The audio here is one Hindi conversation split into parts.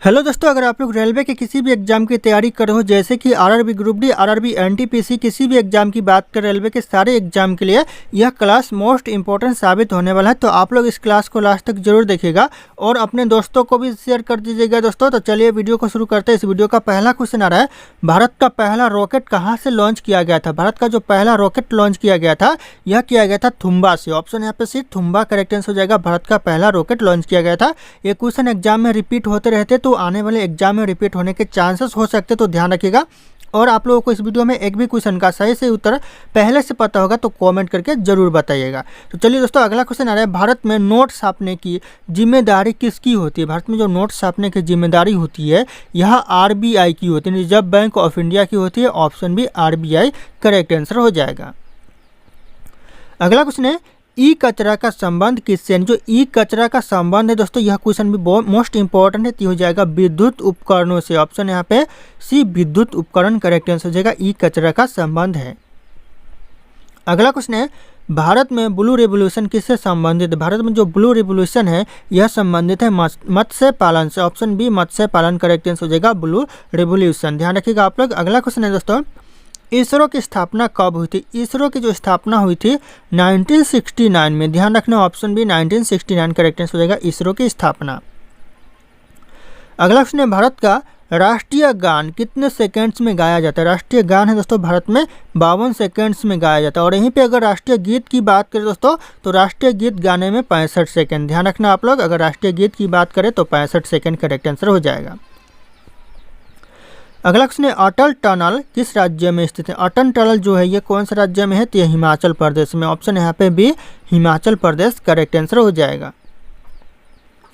हेलो दोस्तों, अगर आप लोग रेलवे के किसी भी एग्जाम की तैयारी कर रहे हो, जैसे कि RRB group D, RRB NTPC, किसी भी एग्जाम की बात कर रेलवे के सारे एग्जाम के लिए यह क्लास मोस्ट इंपॉर्टेंट साबित होने वाला है। तो आप लोग इस क्लास को लास्ट तक जरूर देखिएगा और अपने दोस्तों को भी शेयर कर दीजिएगा दोस्तों। तो चलिए वीडियो को शुरू करते हैं। इस वीडियो का पहला क्वेश्चन आ रहा है, भारत का पहला रॉकेट कहाँ से लॉन्च किया गया था? भारत का जो पहला रॉकेट लॉन्च किया गया था, यह किया गया था थुम्बा से। ऑप्शन यहाँ पे सी थुम्बा करेक्ट आंसर हो जाएगा। भारत का पहला रॉकेट लॉन्च किया गया था। ये क्वेश्चन एग्जाम में रिपीट होते रहते, तो आने वाले एग्जाम में रिपीट होने के चांसेस हो सकते, तो ध्यान रखिएगा। और आप लोगों को इस वीडियो में एक भी क्वेश्चन का सही उत्तर पहले से पता होगा तो कमेंट करके जरूर बताइएगा। तो चलिए दोस्तों, अगला क्वेश्चन आ रहा है, भारत में नोट छापने की जिम्मेदारी किसकी होती है? भारत में जो नोट छापने की जिम्मेदारी होती है, यह आरबीआई की होती है, रिजर्व बैंक ऑफ इंडिया की होती है। Option B RBI correct answer हो जाएगा। अगला क्वेश्चन है, ई कचरा का संबंध किससे? जो ई कचरा का संबंध है दोस्तों, यह क्वेश्चन भी बहुत मोस्ट इंपॉर्टेंट है, तो हो जाएगा विद्युत उपकरणों से। ऑप्शन यहाँ पे सी विद्युत उपकरण करेक्ट आंसर हो जाएगा। ई कचरा का संबंध है। अगला क्वेश्चन है, भारत में ब्लू रेवोल्यूशन किससे संबंधित है? भारत में जो ब्लू रेवोल्यूशन है, यह संबंधित है मत्स्य पालन से। ऑप्शन बी मत्स्य पालन करेक्ट आंसर हो जाएगा, ब्लू रेवोल्यूशन। ध्यान रखिएगा आप लोग। अगला क्वेश्चन है दोस्तों, इसरो की स्थापना कब हुई थी? इसरो की जो स्थापना हुई थी 1969 में। ध्यान रखना, ऑप्शन बी 1969 करेक्ट आंसर हो जाएगा, इसरो की स्थापना। अगला क्वेश्चन है, भारत का राष्ट्रीय गान कितने सेकंड्स में गाया जाता है? राष्ट्रीय गान है दोस्तों भारत में 52 सेकंड्स में गाया जाता है। और यहीं पे अगर राष्ट्रीय गीत की बात करें दोस्तों, तो राष्ट्रीय गीत गाने में 65 सेकंड। ध्यान रखना आप लोग, अगर राष्ट्रीय गीत की बात करें तो 65 सेकंड करेक्ट आंसर हो जाएगा। अगला क्वेश्चन है, अटल टनल किस राज्य में स्थित है? अटल टनल जो है ये कौन से राज्य में है? तो ये हिमाचल प्रदेश में। ऑप्शन यहाँ पे भी हिमाचल प्रदेश करेक्ट आंसर हो जाएगा।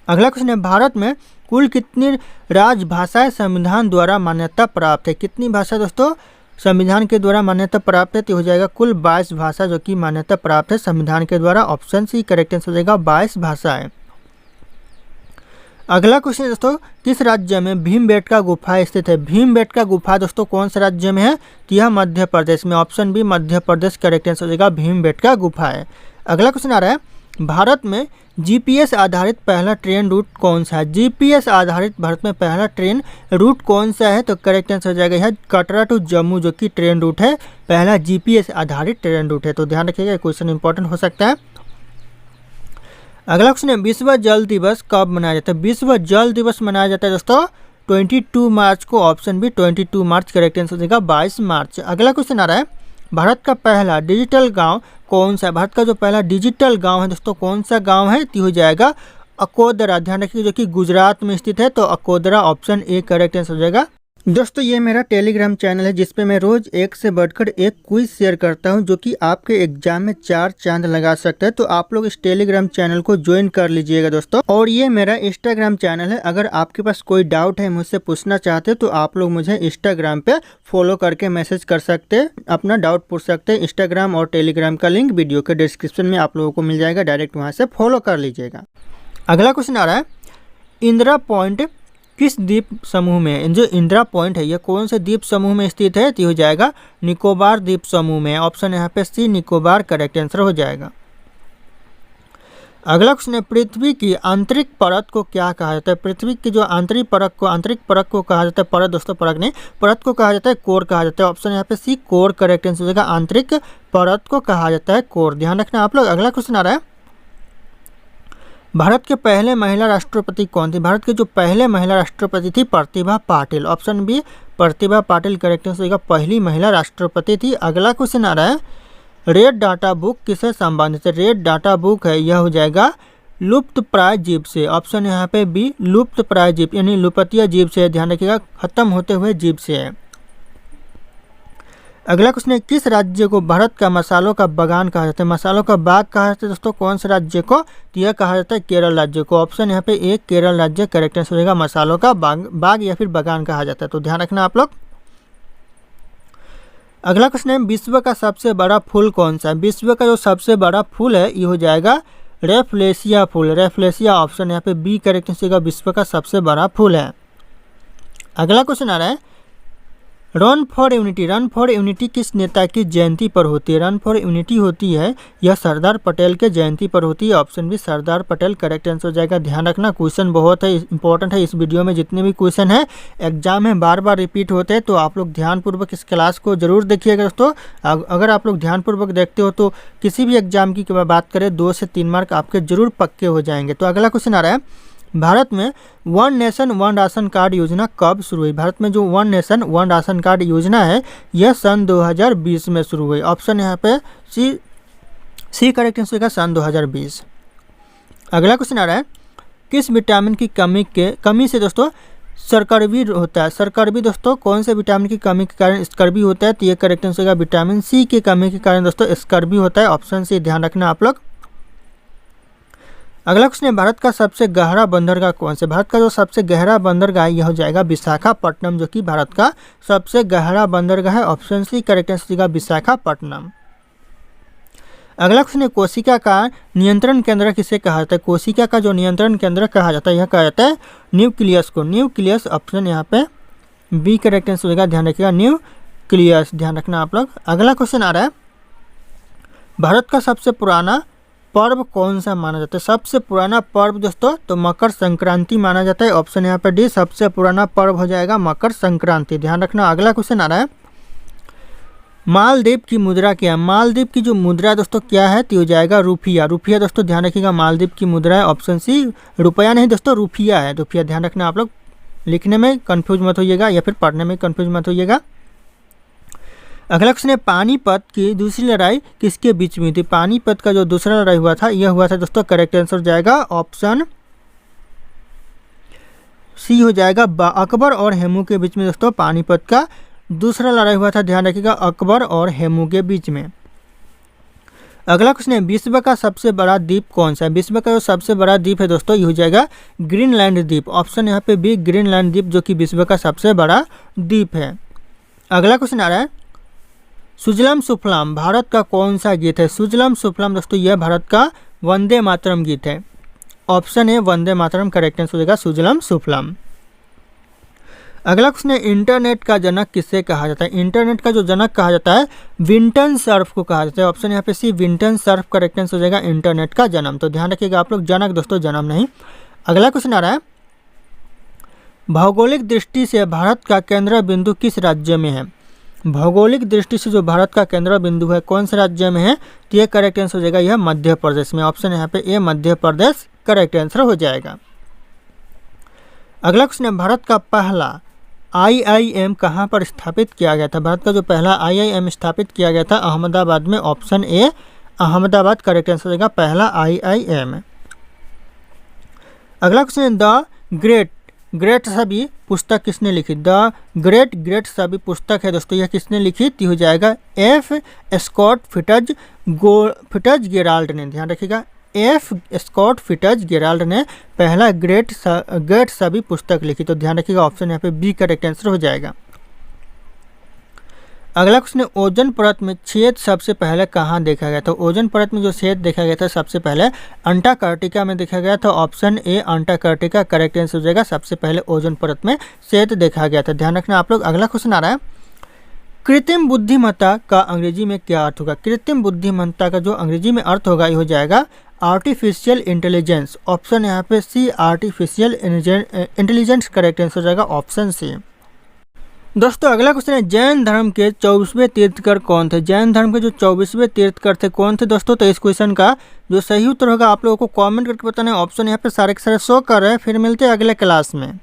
अगला क्वेश्चन है, भारत में कुल कितनी राजभाषाएं संविधान द्वारा मान्यता प्राप्त है? कितनी भाषा दोस्तों संविधान के द्वारा मान्यता प्राप्त है? तो हो जाएगा कुल 22 भाषा जो कि मान्यता प्राप्त है संविधान के द्वारा। ऑप्शन सी करेक्ट आंसर हो जाएगा, 22 भाषाएं। अगला क्वेश्चन है दोस्तों, किस राज्य में भीमबेटका गुफा स्थित है? भीमबेटका गुफा दोस्तों कौन से राज्य में है? तो यह मध्य प्रदेश में। Option B Madhya Pradesh correct answer हो जाएगा, भीमबेटका गुफा है। अगला क्वेश्चन आ रहा है, भारत में जीपीएस आधारित पहला ट्रेन रूट कौन सा है? जीपीएस आधारित भारत में पहला ट्रेन रूट कौन सा है? तो करेक्ट आंसर हो जाएगा यह कटरा टू जम्मू जो कि ट्रेन रूट है, पहला जीपीएस आधारित ट्रेन रूट है। तो ध्यान रखिएगा, क्वेश्चन इंपॉर्टेंट हो सकता है। अगला क्वेश्चन है, विश्व जल दिवस कब मनाया जाता है? विश्व जल दिवस मनाया जाता है दोस्तों 22 मार्च को। ऑप्शन बी 22 मार्च करेक्ट आंसर हो जाएगा, 22 मार्च। अगला क्वेश्चन आ रहा है, भारत का पहला डिजिटल गांव कौन सा है? भारत का जो पहला डिजिटल गांव है दोस्तों कौन सा गांव है? तो हो जाएगा अकोदरा। ध्यान रखिए, जो कि गुजरात में स्थित है, तो Akodara option A correct answer हो जाएगा। दोस्तों ये मेरा टेलीग्राम चैनल है जिसपे मैं रोज एक से बढ़कर एक क्विज शेयर करता हूं, जो कि आपके एग्जाम में 4 चांद लगा सकता है। तो आप लोग इस टेलीग्राम चैनल को ज्वाइन कर लीजिएगा दोस्तों। और ये मेरा इंस्टाग्राम चैनल है, अगर आपके पास कोई डाउट है मुझसे पूछना चाहते हैं तो आप लोग मुझे इंस्टाग्राम पे फॉलो करके मैसेज कर सकते हैं, अपना डाउट पूछ सकते हैं। इंस्टाग्राम और टेलीग्राम का लिंक वीडियो के डिस्क्रिप्शन में आप लोगों को मिल जाएगा, डायरेक्ट वहाँ से फॉलो कर लीजिएगा। अगला क्वेश्चन आ रहा है, इंदिरा पॉइंट किस द्वीप समूह में है? जो इंदिरा पॉइंट है ये कौन से द्वीप समूह में स्थित है? तो हो जाएगा निकोबार द्वीप समूह में। ऑप्शन यहाँ पे सी निकोबार करेक्ट आंसर हो जाएगा। अगला क्वेश्चन है, पृथ्वी की आंतरिक परत को क्या कहा जाता है? पृथ्वी की जो आंतरिक परत को कहा जाता है, परत दोस्तों परत नहीं, परत को कहा जाता है कोर कहा जाता है। ऑप्शन यहाँ पे सी कोर करेक्ट आंसर हो जाएगा, आंतरिक परत को कहा जाता है कोर। ध्यान रखना आप लोग। अगला क्वेश्चन आ रहा है, भारत के पहले महिला राष्ट्रपति कौन थी? भारत के जो पहले महिला राष्ट्रपति थी Pratibha Patil. Option B Pratibha Patil correct answer होगा, पहली महिला राष्ट्रपति थी। अगला क्वेश्चन आ रहा है, रेड डाटा बुक किससे संबंधित है? रेड डाटा बुक है यह हो जाएगा लुप्त प्राय जीव से। ऑप्शन यहाँ पे बी लुप्त प्राय जीव यानी लुपतिया जीव से। ध्यान रखिएगा, खत्म होते हुए जीव से है। अगला क्वेश्चन है, किस राज्य को भारत का मसालों का बागान कहा जाता है? मसालों का बाग कहा जाता है दोस्तों कौन से राज्य को? तो यह कहा जाता है केरल राज्य को। ऑप्शन यहाँ पे एक केरल राज्य करेक्ट आंसर होगा, मसालों का बाग या फिर बागान कहा जाता है। तो ध्यान रखना आप लोग। अगला क्वेश्चन है, विश्व का सबसे बड़ा फूल कौन सा है? विश्व का जो सबसे बड़ा फूल है ये हो जाएगा रेफ्लेशिया फूल, रेफ्लेशिया। ऑप्शन यहाँ पे बी करेक्ट आंसर होगा, विश्व का सबसे बड़ा फूल है। अगला क्वेश्चन आ रहा है, रन फॉर यूनिटी किस नेता की जयंती पर होती है? रन फॉर यूनिटी होती है, यह सरदार पटेल के जयंती पर होती है। Option B Sardar Patel correct answer हो जाएगा। ध्यान रखना क्वेश्चन बहुत है इंपॉर्टेंट है, इस वीडियो में जितने भी क्वेश्चन है एग्जाम में बार बार रिपीट होते हैं, तो आप लोग ध्यानपूर्वक इस क्लास को जरूर देखिएगा दोस्तों। अगर आप लोग ध्यानपूर्वक देखते हो तो किसी भी एग्जाम की बात करें 2 से 3 मार्क आपके जरूर पक्के हो जाएंगे। तो अगला क्वेश्चन आ रहा है, भारत में one nation one ration card योजना कब शुरू हुई? भारत में जो one nation one ration card योजना है यह सन 2020 में शुरू हुई। ऑप्शन यहाँ पे सी करेक्ट आंसर होगा सन 2020। अगला क्वेश्चन आ रहा है, किस विटामिन की कमी से दोस्तों स्कर्वी होता है? स्कर्वी दोस्तों कौन से विटामिन की कमी के कारण स्कर्वी होता है? तो ये करेक्ट आंसर होगा विटामिन सी की कमी के कारण दोस्तों स्कर्वी होता है। ऑप्शन सी ध्यान रखना आप लोग। अगला क्वेश्चन है, भारत का सबसे गहरा बंदरगाह कौन सा? भारत का जो सबसे गहरा बंदरगाह यह हो जाएगा विशाखापट्टनम, जो कि भारत का सबसे गहरा बंदरगाह है। ऑप्शन सी करेक्ट आंसर होगा विशाखापट्टनम। अगला क्वेश्चन है, कोशिका का नियंत्रण केंद्र किसे कहा जाता है? कोशिका का जो नियंत्रण केंद्र कहा जाता है यह कहा जाता है न्यूक्लियस को। न्यूक्लियस ऑप्शन यहाँ पे बी करेक्ट आंसर होगा। ध्यान रखिएगा न्यूक्लियस, ध्यान रखना आप लोग। अगला क्वेश्चन आ रहा है, भारत का सबसे पुराना पर्व कौन सा माना जाता है? सबसे पुराना पर्व दोस्तों तो मकर संक्रांति माना जाता है। ऑप्शन यहाँ पे डी सबसे पुराना पर्व हो जाएगा मकर संक्रांति, ध्यान रखना। अगला क्वेश्चन आ रहा है, मालदीव की मुद्रा क्या है? मालदीव की जो मुद्रा दोस्तों क्या है तो हो जाएगा रुपया। रुपया दोस्तों ध्यान रखिएगा मालदीव की मुद्रा है। ऑप्शन सी रुपया नहीं दोस्तों रुपया है, रुपया ध्यान रखना आप लोग। लिखने में कंफ्यूज मत होइएगा या फिर पढ़ने में कंफ्यूज मत होइएगा। अगला क्वेश्चन है, पानीपत की दूसरी लड़ाई किसके बीच में थी? पानीपत का जो दूसरा लड़ाई हुआ था यह हुआ था दोस्तों करेक्ट आंसर जाएगा ऑप्शन सी हो जाएगा अकबर और हेमू के बीच में दोस्तों पानीपत का दूसरा लड़ाई हुआ था। ध्यान रखिएगा अकबर और हेमू के बीच में। अगला क्वेश्चन है, विश्व का सबसे बड़ा द्वीप कौन सा है? विश्व का जो सबसे बड़ा द्वीप है दोस्तों ये हो जाएगा ग्रीनलैंड द्वीप। ऑप्शन यहाँ पे बी ग्रीनलैंड द्वीप, जो कि विश्व का सबसे बड़ा द्वीप है। अगला क्वेश्चन आ रहा है, सुजलाम सुफलाम भारत का कौन सा गीत है? सुजलाम सुफलाम दोस्तों यह भारत का वंदे मातरम गीत है। Option A Vande Mataram correct answer हो जाएगा सुजलाम सुफलाम। अगला क्वेश्चन है, इंटरनेट का जनक किसे कहा जाता है? इंटरनेट का जो जनक कहा जाता है विंटन सर्फ को कहा जाता है। ऑप्शन यहाँ पे सी विंटन सर्फ करेक्ट आंसर हो जाएगा इंटरनेट का जन्म। तो ध्यान रखिएगा आप लोग जनक दोस्तों जन्म नहीं। अगला क्वेश्चन आ रहा है, भौगोलिक दृष्टि से भारत का केंद्र बिंदु किस राज्य में है? भौगोलिक दृष्टि से जो भारत का केंद्र बिंदु है कौन से राज्य में है? तो ये करेक्ट आंसर हो जाएगा यह मध्य प्रदेश में। ऑप्शन यहाँ पे ए मध्य प्रदेश करेक्ट आंसर हो जाएगा। अगला क्वेश्चन है, भारत का पहला IIM कहाँ पर स्थापित किया गया था? भारत का जो पहला IIM स्थापित किया गया था अहमदाबाद में। Option A Ahmedabad correct answer हो जाएगा पहला IIM। अगला क्वेश्चन है, द ग्रेट सभी पुस्तक किसने लिखी? द ग्रेट सभी पुस्तक है दोस्तों यह किसने लिखी? तो हो जाएगा F स्कॉट फिट्ज गेराल्ड ने। ध्यान रखिएगा F स्कॉट फिट्ज गेराल्ड ने पहला ग्रेट सभी पुस्तक लिखी। तो ध्यान रखिएगा ऑप्शन यहाँ पे बी करेक्ट आंसर हो जाएगा। अगला क्वेश्चन है, ओजोन परत में छेद सबसे पहले कहाँ देखा गया था? ओजोन परत में जो छेद देखा गया था सबसे पहले अंटार्कटिका में देखा गया था। Option A Antarctica correct answer हो जाएगा। सबसे पहले ओजोन परत में छेद देखा गया था, ध्यान रखना आप लोग। अगला क्वेश्चन आ रहा है, कृत्रिम बुद्धिमत्ता का अंग्रेजी में क्या अर्थ होगा? कृत्रिम बुद्धिमत्ता का जो अंग्रेजी में अर्थ होगा ये हो जाएगा आर्टिफिशियल इंटेलिजेंस। ऑप्शन यहाँ पे सी आर्टिफिशियल इंटेलिजेंस करेक्ट आंसर हो जाएगा ऑप्शन सी। दोस्तों अगला क्वेश्चन है, जैन धर्म के 24वें तीर्थकर कौन थे? जैन धर्म के जो 24वें तीर्थकर थे कौन थे दोस्तों? तो इस क्वेश्चन का जो सही उत्तर होगा आप लोगों को कमेंट करके बताना है। ऑप्शन यहाँ पे सारे के सारे शो कर रहे हैं। फिर मिलते हैं अगले क्लास में।